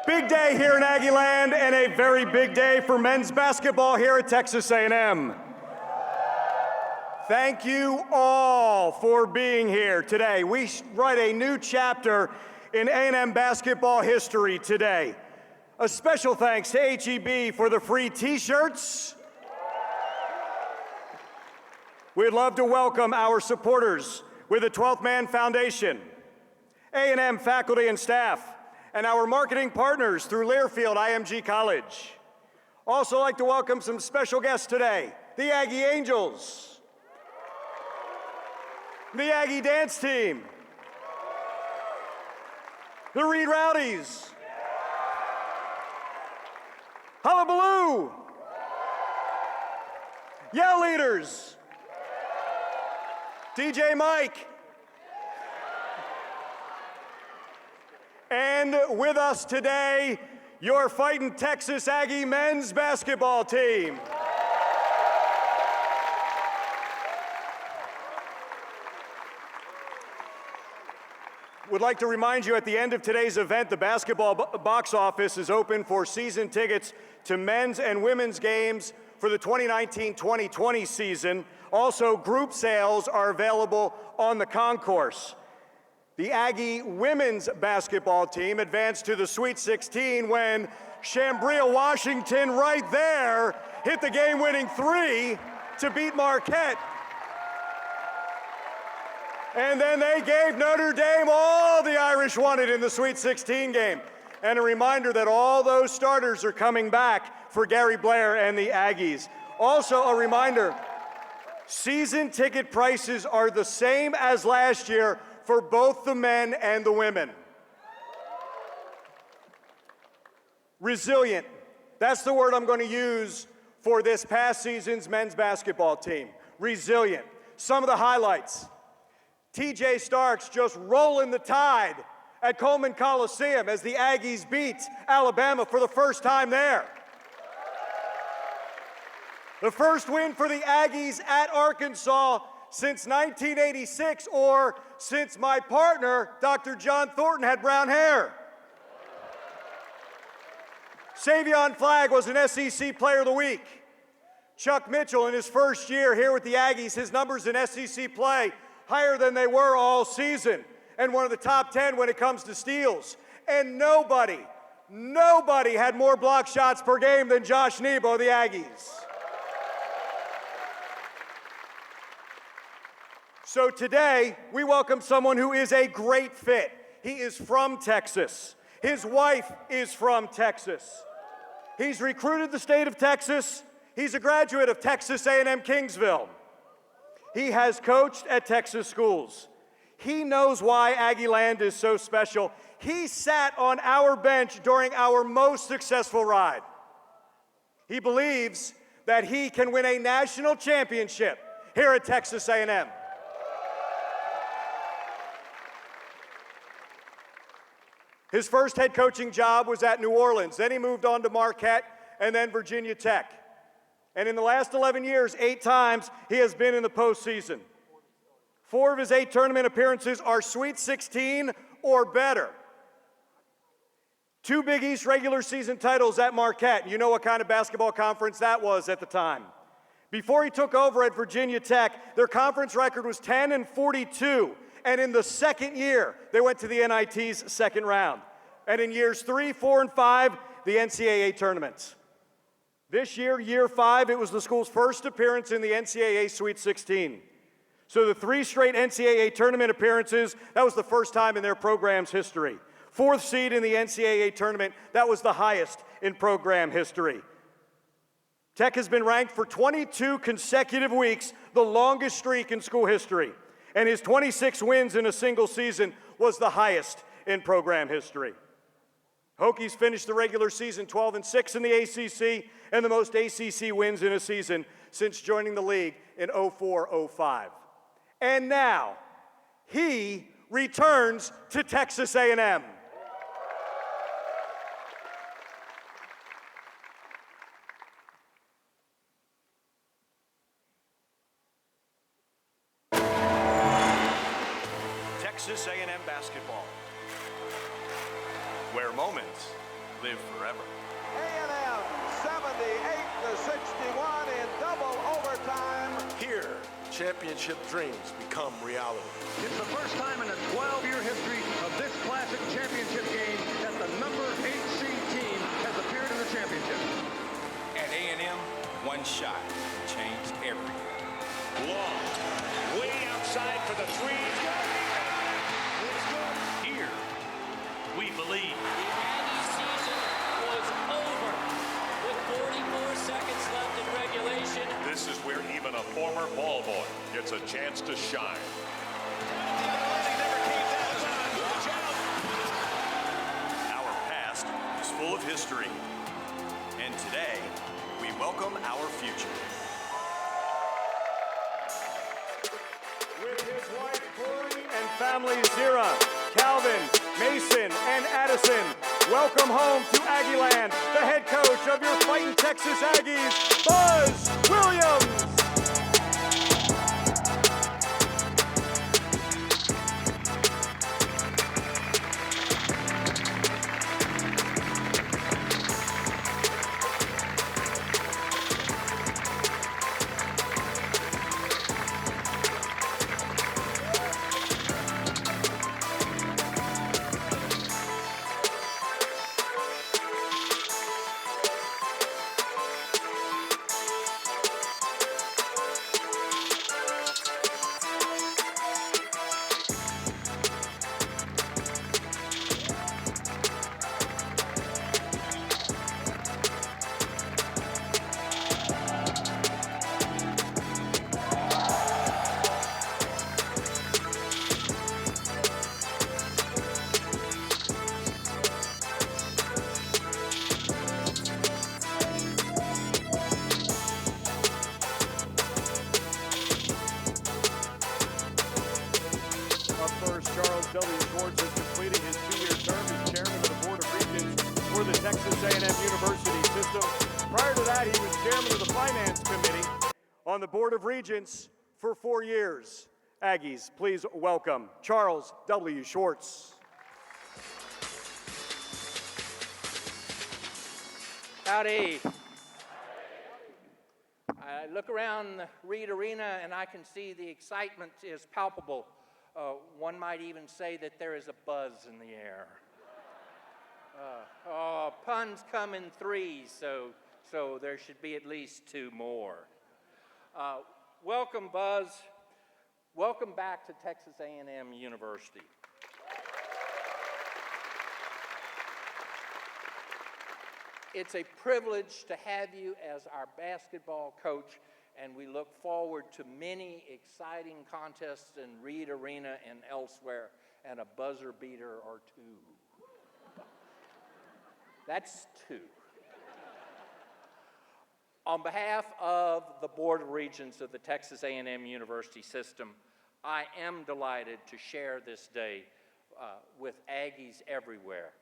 Big day here in Aggieland and a very big day for men's basketball here at Texas A&M. Thank you all for being here today. We write a new chapter in A&M basketball history today. A special thanks to HEB for the free t-shirts. We'd love to welcome our supporters with the 12th Man Foundation, A&M faculty and staff, and our marketing partners through Learfield IMG College. Also like to welcome some special guests today, the Aggie Angels, the Aggie Dance Team, the Reed Rowdies, Hullabaloo, Yell Leaders, DJ Mike, and with us today, your Fightin' Texas Aggie men's basketball team. Would like to remind you at the end of today's event, the basketball box office is open for season tickets to men's and women's games for the 2019-2020 season. Also, group sales are available on the concourse. The Aggie women's basketball team advanced to the Sweet 16 when Chambria, Washington, right there, hit the game-winning three to beat Marquette. And then they gave Notre Dame all the Irish wanted in the Sweet 16 game. And a reminder that all those starters are coming back for Gary Blair and the Aggies. Also a reminder, season ticket prices are the same as last year for both the men and the women. Resilient, that's the word I'm going to use for this past season's men's basketball team. Resilient. Some of the highlights. TJ Starks just rolling the tide at Coleman Coliseum as the Aggies beat Alabama for the first time there. The first win for the Aggies at Arkansas since 1986, or since my partner, Dr. John Thornton, had brown hair. Savion Flagg was an SEC Player of the Week. Chuck Mitchell, in his first year here with the Aggies, his numbers in SEC play higher than they were all season, and one of the top 10 when it comes to steals. And nobody had more block shots per game than Josh Nebo of the Aggies. So today, we welcome someone who is a great fit. He is from Texas. His wife is from Texas. He's recruited the state of Texas. He's a graduate of Texas A&M Kingsville. He has coached at Texas schools. He knows why Aggieland is so special. He sat on our bench during our most successful ride. He believes that he can win a national championship here at Texas A&M. His first head coaching job was at New Orleans. Then he moved on to Marquette and then Virginia Tech. And in the last 11 years, 8 times, he has been in the postseason. 4 of his 8 tournament appearances are Sweet 16 or better. 2 Big East regular season titles at Marquette. You know what kind of basketball conference that was at the time. Before he took over at Virginia Tech, their conference record was 10-42. And in the second year, they went to the NIT's second round. And in years 3, 4, and 5, the NCAA tournaments. This year, year 5, it was the school's first appearance in the NCAA Sweet 16. So the 3 straight NCAA tournament appearances, that was the first time in their program's history. 4th seed in the NCAA tournament, that was the highest in program history. Tech has been ranked for 22 consecutive weeks, the longest streak in school history. And his 26 wins in a single season was the highest in program history. Hokies finished the regular season 12-6 in the ACC and the most ACC wins in a season since joining the league in 04-05. And now, he returns to Texas A&M. Texas A&M basketball, where moments live forever. A&M 78-61 in double overtime. Here, championship dreams become reality. It's the first time in a 12-year history of this classic championship game that the number 8 seed team has appeared in the championship. At A&M, one shot changed everything. Long, way outside for the three. It's good. Here, we believe. The Aggie season was over with 44 seconds left in regulation. This is where even a former ball boy gets a chance to shine. Our past is full of history. And today, we welcome our future. With his wife Corey and family Zira, Calvin, Mason, and Addison, welcome home to Aggieland, the head coach of your Fighting Texas Aggies, Buzz Williams. Up first, Charles W. Schwartz is completing his 2-year term as chairman of the Board of Regents for the Texas A&M University system. Prior to that, he was chairman of the Finance Committee on the Board of Regents for 4 years. Aggies, please welcome Charles W. Schwartz. Howdy. I look around the Reed Arena and I can see the excitement is palpable. One might even say that there is a buzz in the air. Puns come in threes, so there should be at least 2 more. Welcome, Buzz. Welcome back to Texas A&M University. It's a privilege to have you as our basketball coach, and we look forward to many exciting contests in Reed Arena and elsewhere, and a buzzer beater or 2. That's 2. On behalf of the Board of Regents of the Texas A&M University system, I am delighted to share this day with Aggies everywhere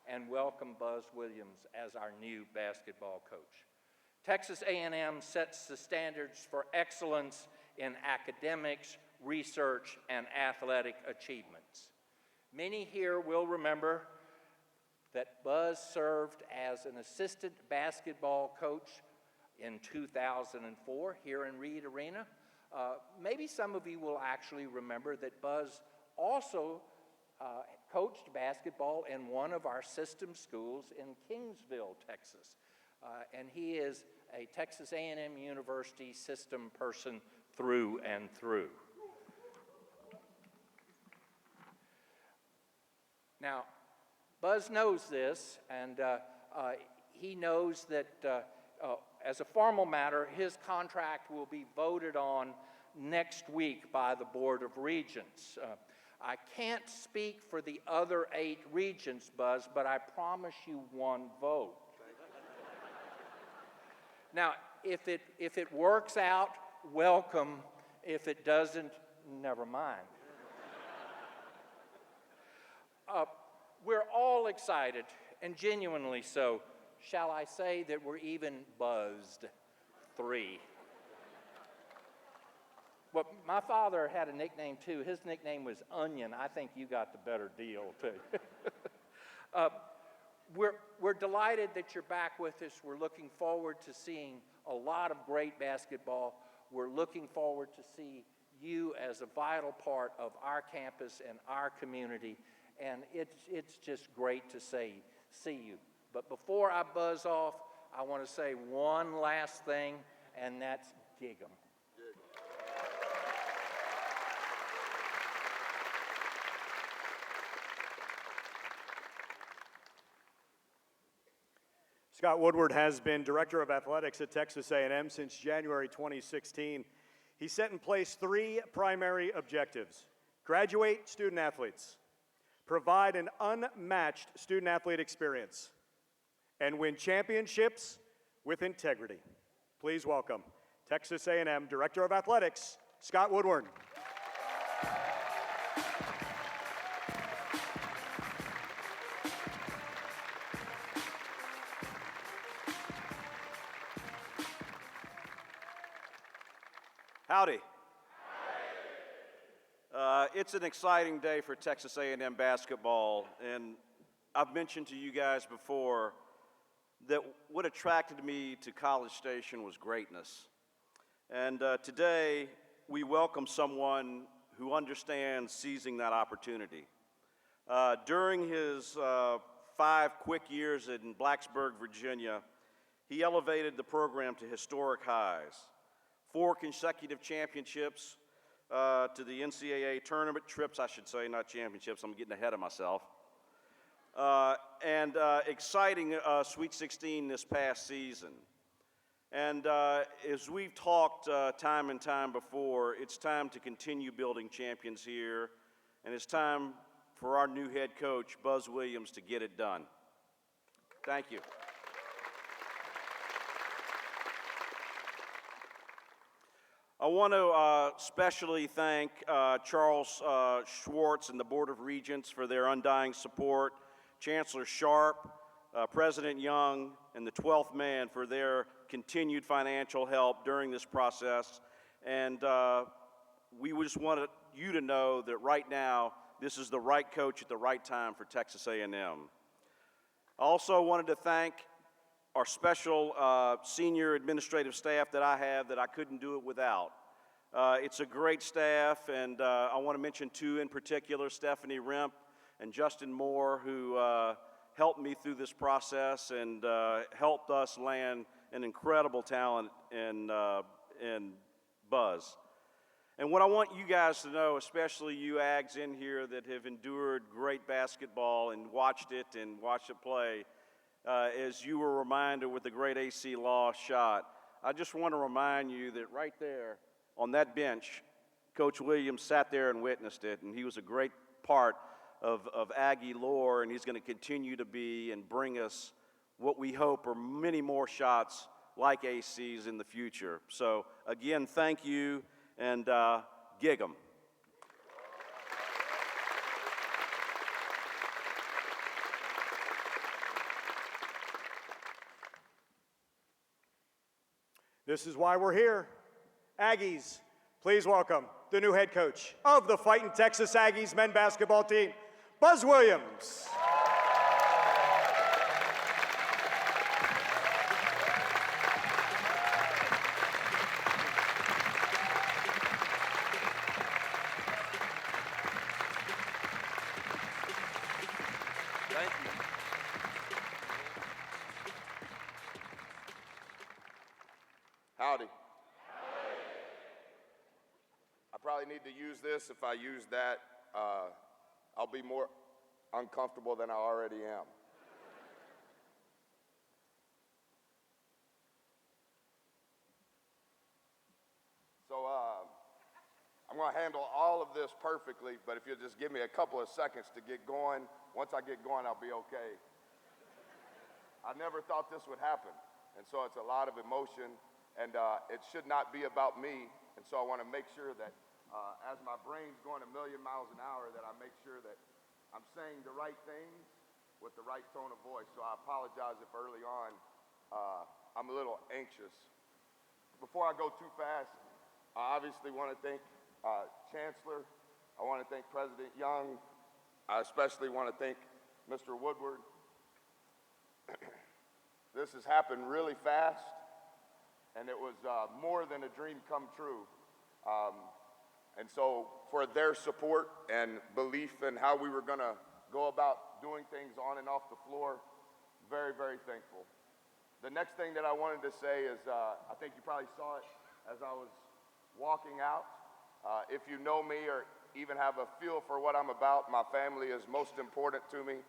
and welcome Buzz Williams as our new basketball coach. Texas A&M sets the standards for excellence in academics, research, and athletic achievements. Many here will remember that Buzz served as an assistant basketball coach in 2004 here in Reed Arena. Maybe some of you will actually remember that Buzz also coached basketball in one of our system schools in Kingsville, Texas. And he is a Texas A&M University system person through and through. Now, Buzz knows this, and he knows that as a formal matter, his contract will be voted on next week by the Board of Regents. I can't speak for the other 8 regents, Buzz, but I promise you 1 vote. Now, if it works out, welcome. If it doesn't, never mind. We're all excited, and genuinely so. Shall I say that we're even buzzed? 3. Well, my father had a nickname too. His nickname was Onion. I think you got the better deal too. we're delighted that you're back with us. We're looking forward to seeing a lot of great basketball. We're looking forward to see you as a vital part of our campus and our community. And it's just great to see you. But before I buzz off, I want to say one last thing, and that's gig 'em. Scott Woodward has been Director of Athletics at Texas A&M since January 2016. He set in place 3 primary objectives: graduate student athletes, provide an unmatched student-athlete experience, and win championships with integrity. Please welcome Texas A&M Director of Athletics, Scott Woodward. Howdy. It's an exciting day for Texas A&M basketball, and I've mentioned to you guys before that what attracted me to College Station was greatness. And today, we welcome someone who understands seizing that opportunity. During his 5 quick years in Blacksburg, Virginia, he elevated the program to historic highs. 4 consecutive championships to the NCAA tournament trips, I should say, not championships. I'm getting ahead of myself. And exciting Sweet 16 this past season. And as we've talked time and time before, it's time to continue building champions here, and it's time for our new head coach, Buzz Williams, to get it done. Thank you. I want to especially thank Charles Schwartz and the Board of Regents for their undying support, Chancellor Sharp, President Young, and the 12th man for their continued financial help during this process. And we just wanted you to know that right now, this is the right coach at the right time for Texas A&M. I also wanted to thank our special senior administrative staff that I have that I couldn't do it without. It's a great staff, and I want to mention 2 in particular, Stephanie Remp and Justin Moore, who helped me through this process and helped us land an incredible talent in Buzz. And what I want you guys to know, especially you Ags in here that have endured great basketball and watched it play, as you were reminded with the great AC Law shot, I just want to remind you that right there on that bench, Coach Williams sat there and witnessed it, and he was a great part of Aggie lore, and he's going to continue to be and bring us what we hope are many more shots like AC's in the future. So again, thank you, and gig 'em. This is why we're here. Aggies, please welcome the new head coach of the Fightin' Texas Aggies men basketball team, Buzz Williams. Thank you. Howdy. I probably need to use this. If I use that, I'll be more uncomfortable than I already am. So I'm going to handle all of this perfectly, but if you'll just give me a couple of seconds to get going, once I get going, I'll be okay. I never thought this would happen, and so it's a lot of emotion, and it should not be about me, and so I want to make sure that as my brain's going a million miles an hour, that I make sure that I'm saying the right things with the right tone of voice. So I apologize if early on I'm a little anxious. Before I go too fast, I obviously want to thank Chancellor. I want to thank President Young. I especially want to thank Mr. Woodward. This has happened really fast, and it was more than a dream come true. And so for their support and belief in how we were going to go about doing things on and off the floor, very, very thankful. The next thing that I wanted to say is, I think you probably saw it as I was walking out. If you know me or even have a feel for what I'm about, my family is most important to me.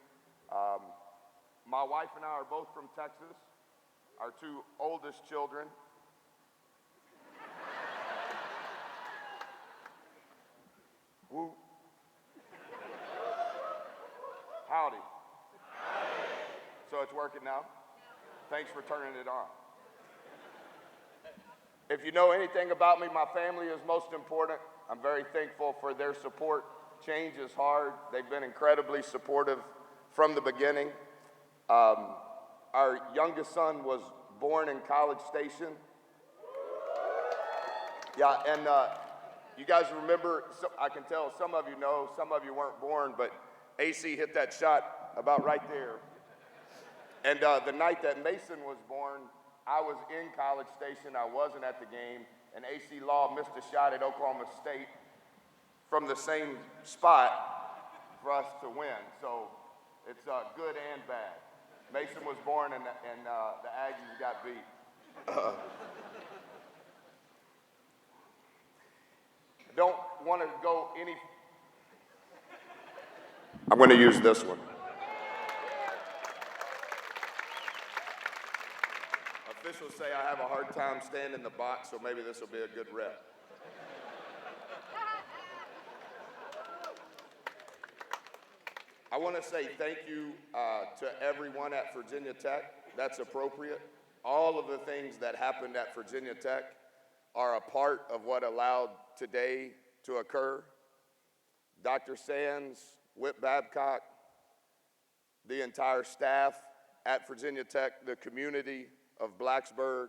My wife and I are both from Texas. Our two oldest children. Woo. Howdy. So it's working now? Thanks for turning it on. If you know anything about me, my family is most important. I'm very thankful for their support. Change is hard. They've been incredibly supportive from the beginning. Our youngest son was born in College Station. Yeah, and you guys remember, I can tell some of you know, some of you weren't born, but AC hit that shot about right there. And the night that Mason was born, I was in College Station. I wasn't at the game, and AC Law missed a shot at Oklahoma State from the same spot for us to win. So it's good and bad. Mason was born, and the Aggies got beat. Don't want to go any. I'm going to use this one. Officials say I have a hard time staying in the box, so maybe this will be a good rep. I want to say thank you to everyone at Virginia Tech. That's appropriate. All of the things that happened at Virginia Tech are a part of what allowed today to occur. Dr. Sands, Whit Babcock, the entire staff at Virginia Tech, the community of Blacksburg,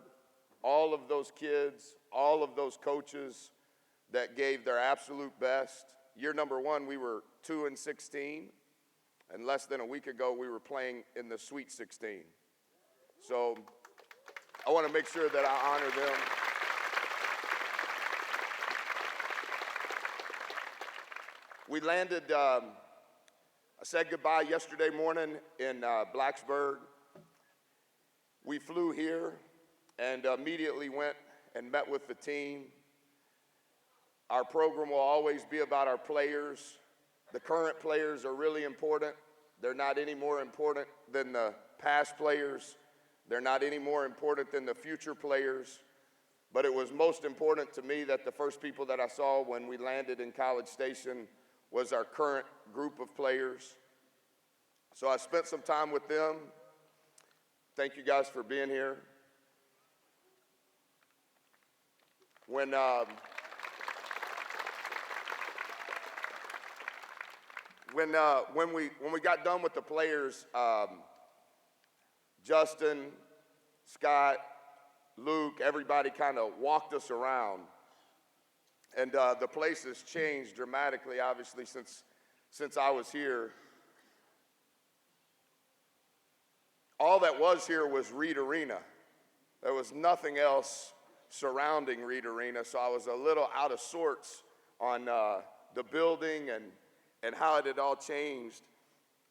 all of those kids, all of those coaches that gave their absolute best. Year number one, we were 2-16, and less than a week ago, we were playing in the Sweet 16. So I want to make sure that I honor them. We landed, I said goodbye yesterday morning in Blacksburg. We flew here and immediately went and met with the team. Our program will always be about our players. The current players are really important. They're not any more important than the past players. They're not any more important than the future players. But it was most important to me that the first people that I saw when we landed in College Station was our current group of players. So I spent some time with them. Thank you guys for being here. When we got done with the players, Justin, Scott, Luke, everybody kind of walked us around. And the place has changed dramatically, obviously, since I was here. All that was here was Reed Arena. There was nothing else surrounding Reed Arena, so I was a little out of sorts on the building and how it had all changed.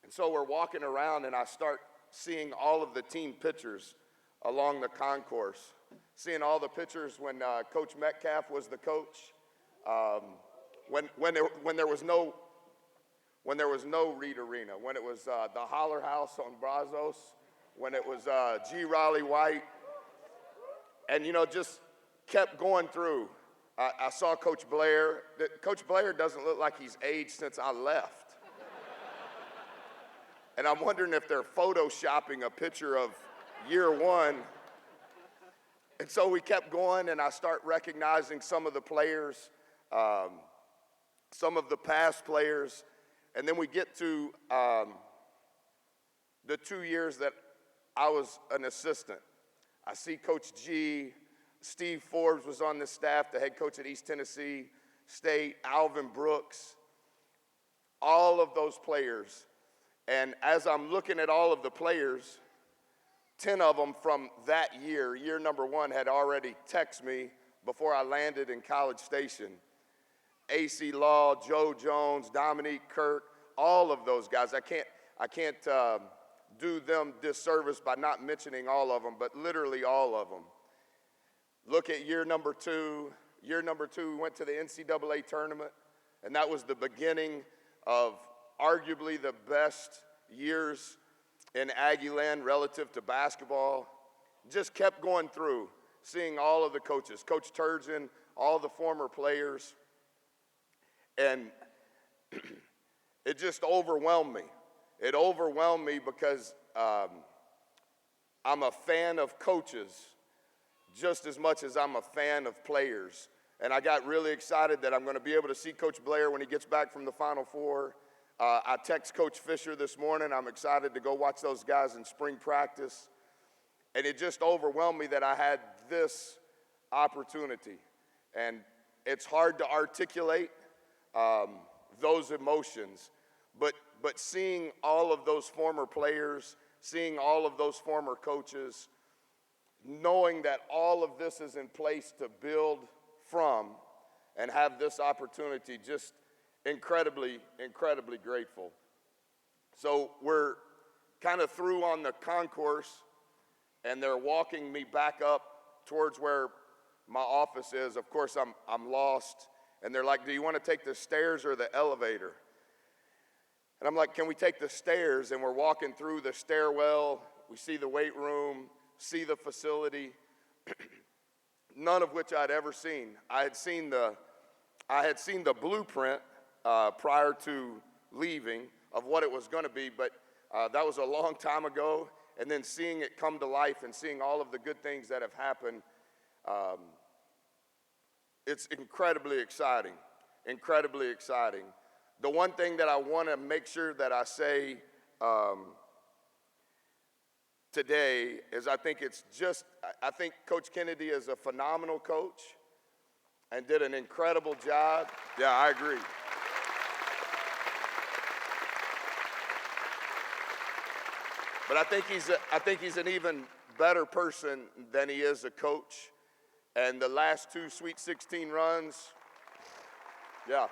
And so we're walking around, and I start seeing all of the team pictures along the concourse, seeing all the pictures when Coach Metcalf was the coach, when there was no Reed Arena, when it was the Holler House on Brazos, when it was G. Raleigh White, and just kept going through. I saw Coach Blair. Coach Blair doesn't look like he's aged since I left. And I'm wondering if they're photoshopping a picture of year one. And so we kept going, and I start recognizing some of the players, some of the past players. And then we get to the 2 years that I was an assistant. I see Coach G. Steve Forbes was on the staff, the head coach at East Tennessee State, Alvin Brooks, all of those players. And as I'm looking at all of the players, 10 of them from that year, year number 1, had already texted me before I landed in College Station. AC Law, Joe Jones, Dominique Kirk, all of those guys. I can't do them disservice by not mentioning all of them, but literally all of them. Look at year number 2. Year number 2, we went to the NCAA tournament, and that was the beginning of arguably the best years in Aggie land relative to basketball. Just kept going through, seeing all of the coaches, Coach Turgeon, all the former players, and it just overwhelmed me. It overwhelmed me because I'm a fan of coaches just as much as I'm a fan of players. And I got really excited that I'm going to be able to see Coach Blair when he gets back from the Final Four. I text Coach Fisher this morning. I'm excited to go watch those guys in spring practice. And it just overwhelmed me that I had this opportunity. And it's hard to articulate those emotions. But seeing all of those former players, seeing all of those former coaches, knowing that all of this is in place to build from and have this opportunity, just incredibly, incredibly grateful. So we're kind of through on the concourse, and they're walking me back up towards where my office is. Of course, I'm lost, and they're like, do you want to take the stairs or the elevator? And I'm like, can we take the stairs? And we're walking through the stairwell. We see the weight room, see the facility, none of which I'd ever seen. I had seen the blueprint prior to leaving of what it was going to be, but that was a long time ago. And then seeing it come to life and seeing all of the good things that have happened, it's incredibly exciting, incredibly exciting. The one thing that I want to make sure that I say today is I think Coach Kennedy is a phenomenal coach and did an incredible job. Yeah, I agree. But I think he's an even better person than he is a coach. And the last 2 Sweet 16 runs, yeah.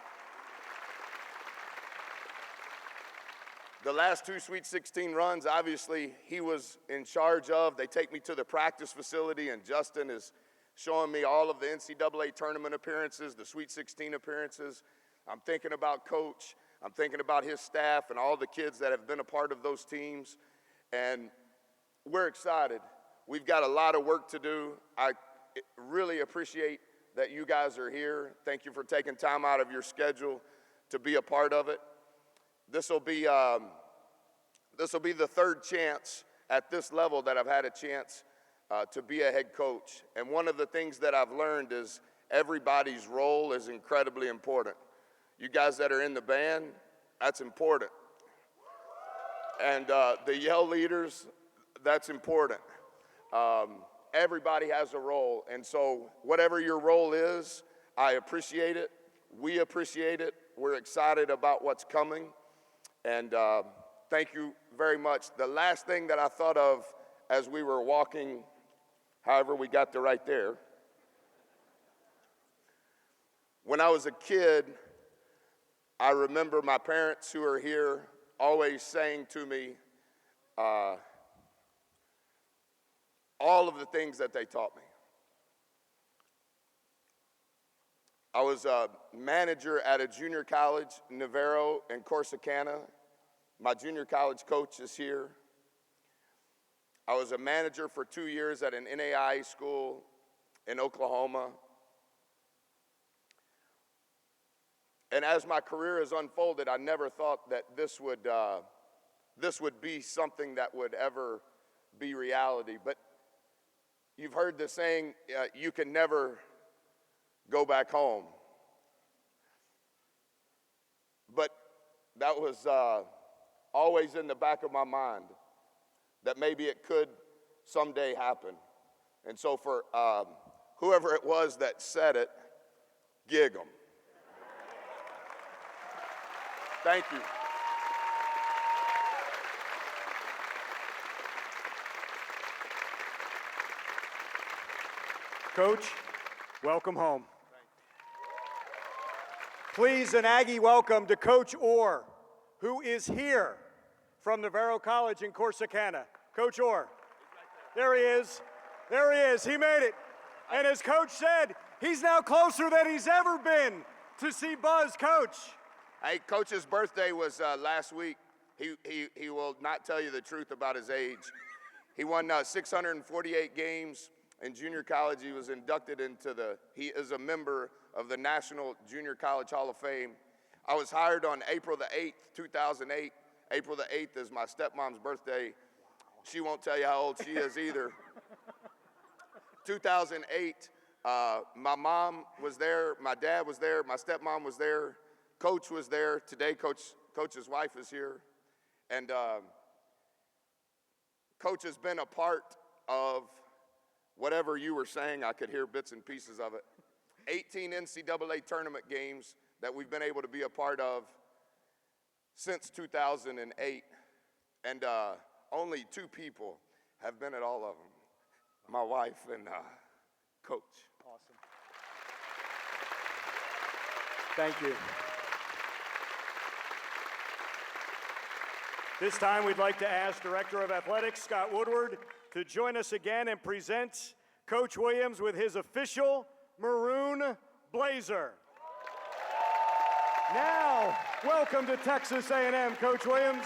The last 2 Sweet 16 runs, obviously, he was in charge of. They take me to the practice facility, and Justin is showing me all of the NCAA tournament appearances, the Sweet 16 appearances. I'm thinking about Coach. I'm thinking about his staff and all the kids that have been a part of those teams. And we're excited. We've got a lot of work to do. I really appreciate that you guys are here. Thank you for taking time out of your schedule to be a part of it. This will be the third chance at this level that I've had a chance to be a head coach. And one of the things that I've learned is everybody's role is incredibly important. You guys that are in the band, that's important. And the yell leaders, that's important. Everybody has a role. And so whatever your role is, I appreciate it. We appreciate it. We're excited about what's coming. And thank you very much. The last thing that I thought of as we were walking, however we got to right there, when I was a kid, I remember my parents who are here always saying to me all of the things that they taught me. I was a manager at a junior college, Navarro in Corsicana. My junior college coach is here. I was a manager for 2 years at an NAIA school in Oklahoma. And as my career has unfolded, I never thought that this would be something that would ever be reality. But you've heard the saying, you can never go back home. But that was always in the back of my mind, that maybe it could someday happen. And so for whoever it was that said it, gig 'em. Thank you. Coach, welcome home. Please, an Aggie welcome to Coach Orr, who is here from Navarro College in Corsicana. Coach Orr, there he is. There he is. He made it. And as Coach said, he's now closer than he's ever been to see Buzz. Coach. Hey, Coach's birthday was last week. He will not tell you the truth about his age. He won 648 games in junior college. He was inducted into he is a member of the National Junior College Hall of Fame. I was hired on April the 8th, 2008. April the 8th is my stepmom's birthday. She won't tell you how old she is either. 2008, my mom was there, my dad was there, my stepmom was there, Coach was there. Today, Coach's wife is here. And Coach has been a part of whatever you were saying. I could hear bits and pieces of it. 18 NCAA tournament games that we've been able to be a part of since 2008. And only 2 people have been at all of them. My wife and Coach. Awesome. Thank you. This time we'd like to ask Director of Athletics Scott Woodward to join us again and present Coach Williams with his official maroon blazer. Now, welcome to Texas A&M, Coach Williams.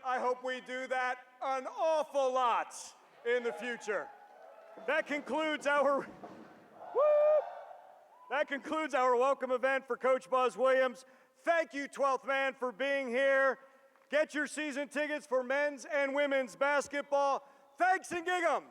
I hope we do that an awful lot in the future. That concludes our welcome event for Coach Buzz Williams. Thank you, 12th Man, for being here. Get your season tickets for men's and women's basketball. Thanks and gig 'em.